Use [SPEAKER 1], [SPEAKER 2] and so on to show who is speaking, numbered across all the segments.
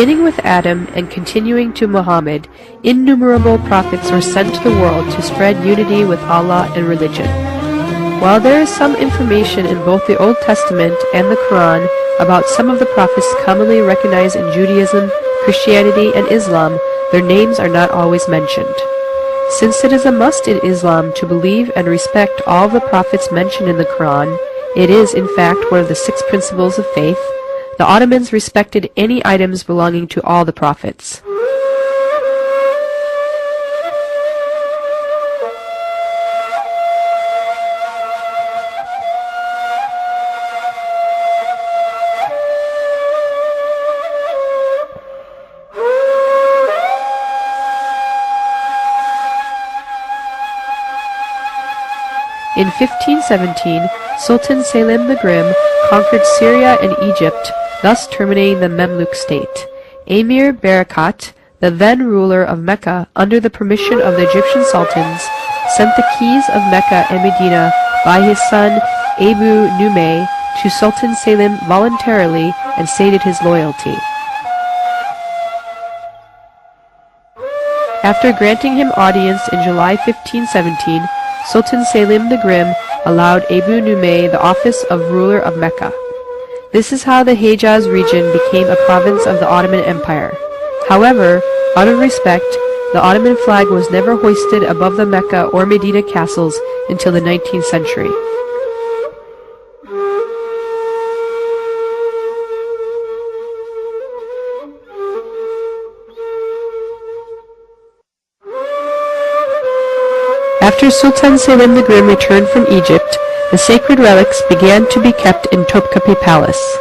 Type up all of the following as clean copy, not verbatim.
[SPEAKER 1] Beginning with Adam and continuing to Muhammad, innumerable prophets were sent to the world to spread unity with Allah and religion. While there is some information in both the Old Testament and the Quran about some of the prophets commonly recognized in Judaism, Christianity, and Islam, their names are not always mentioned. Since it is a must in Islam to believe and respect all the prophets mentioned in the Quran, it is in fact one of the 6 principles of faith. The Ottomans respected any items belonging to all the prophets. In 1517, Sultan Selim the Grim conquered Syria and Egypt, thus terminating the Mamluk state. Emir Barakat, the then ruler of Mecca, under the permission of the Egyptian sultans, sent the keys of Mecca and Medina by his son Abu Numair to Sultan Selim voluntarily and stated his loyalty. After granting him audience in July 1517, Sultan Selim the Grim allowed Abu Numair the office of ruler of Mecca. This is how the Hejaz region became a province of the Ottoman Empire. However, out of respect, the Ottoman flag was never hoisted above the Mecca or Medina castles until the 19th century. After Sultan Selim the Grim returned from Egypt, the sacred relics began to be kept in Topkapi Palace.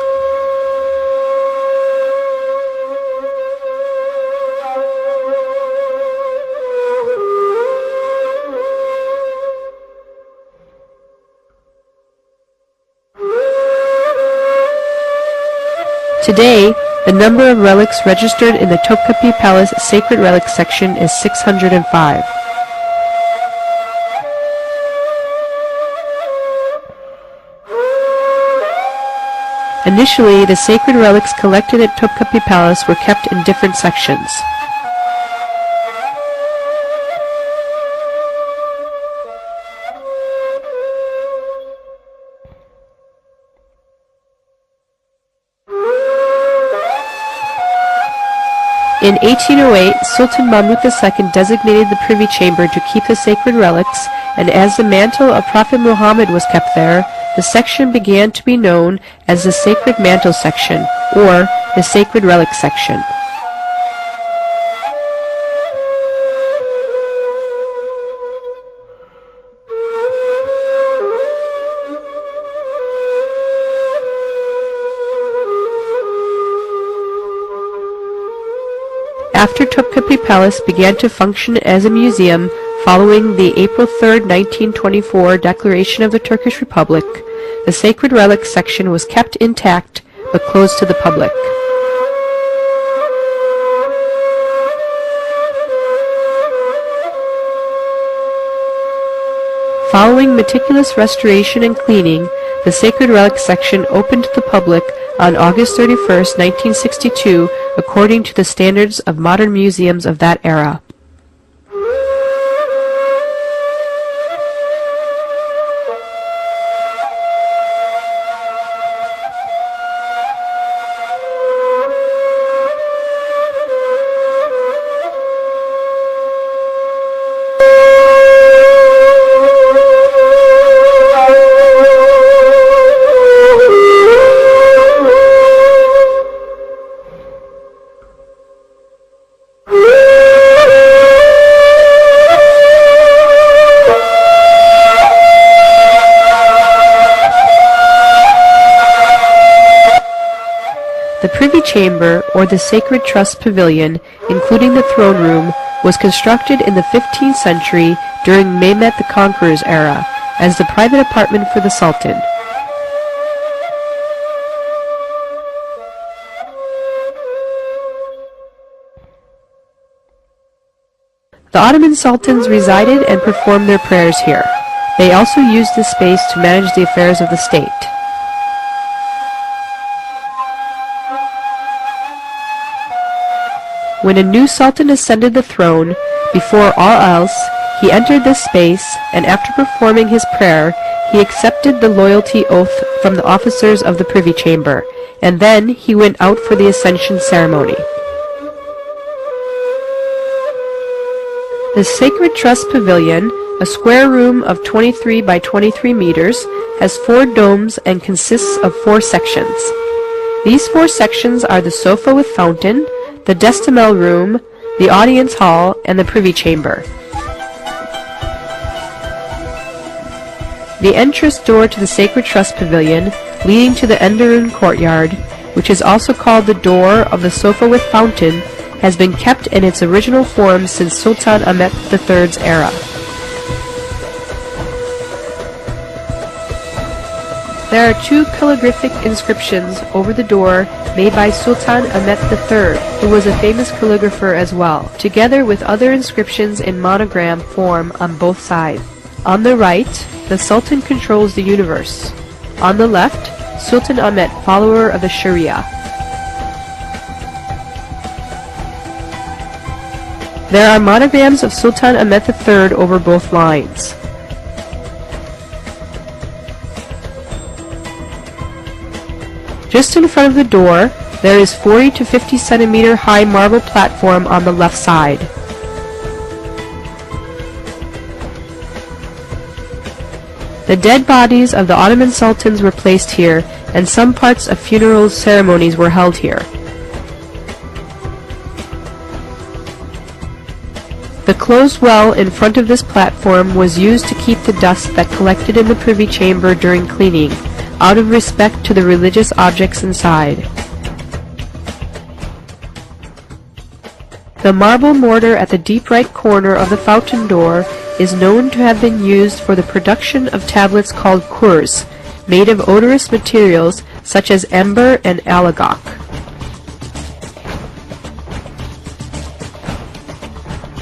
[SPEAKER 1] Today, the number of relics registered in the Topkapi Palace Sacred Relics section is 605. Initially, the sacred relics collected at Topkapi Palace were kept in different sections. In 1808, Sultan Mahmud II designated the Privy Chamber to keep the sacred relics, and as the mantle of Prophet Muhammad was kept there, the section began to be known as the Sacred Mantle Section, or the Sacred Relics Section. After Topkapi Palace began to function as a museum following the April 3, 1924 declaration of the Turkish Republic, the Sacred Relics section was kept intact but closed to the public. Following meticulous restoration and cleaning, the Sacred Relics section opened to the public on August 31, 1962, according to the standards of modern museums of that era. The Privy Chamber, or the Sacred Trust Pavilion, including the throne room, was constructed in the 15th century during Mehmet the Conqueror's era, as the private apartment for the Sultan. The Ottoman sultans resided and performed their prayers here. They also used this space to manage the affairs of the state. When a new sultan ascended the throne, before all else, he entered this space, and after performing his prayer, he accepted the loyalty oath from the officers of the privy chamber, and then he went out for the ascension ceremony. The Sacred Trust Pavilion, a square room of 23 by 23 meters, has 4 domes and consists of 4 sections. These 4 sections are the sofa with fountain, the destamel room, the audience hall, and the privy chamber. The entrance door to the Sacred Trust Pavilion, leading to the Enderun courtyard, which is also called the door of the sofa with fountain, has been kept in its original form since Sultan Ahmet III's era. There are 2 calligraphic inscriptions over the door made by Sultan Ahmet III, who was a famous calligrapher as well, together with other inscriptions in monogram form on both sides. On the right, the Sultan controls the universe. On the left, Sultan Ahmet, follower of the Sharia. There are monograms of Sultan Ahmet III over both lines. Just in front of the door, there is 40 to 50 centimeter high marble platform on the left side. The dead bodies of the Ottoman sultans were placed here, and some parts of funeral ceremonies were held here. The closed well in front of this platform was used to keep the dust that collected in the privy chamber during cleaning, out of respect to the religious objects inside. The marble mortar at the deep right corner of the fountain door is known to have been used for the production of tablets called kurs, made of odorous materials such as amber and alagok.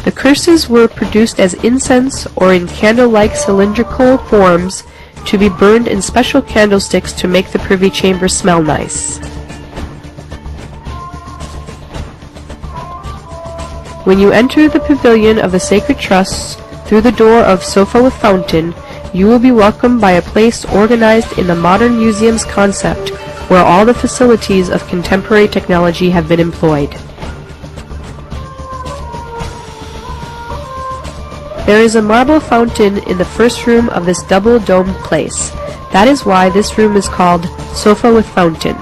[SPEAKER 1] The curses were produced as incense or in candle-like cylindrical forms to be burned in special candlesticks to make the privy chamber smell nice. When you enter the pavilion of the Sacred Trusts through the door of Sofa with Fountain, you will be welcomed by a place organized in the modern museum's concept, where all the facilities of contemporary technology have been employed. There is a marble fountain in the first room of this double-domed place. That is why this room is called Sofa with Fountain.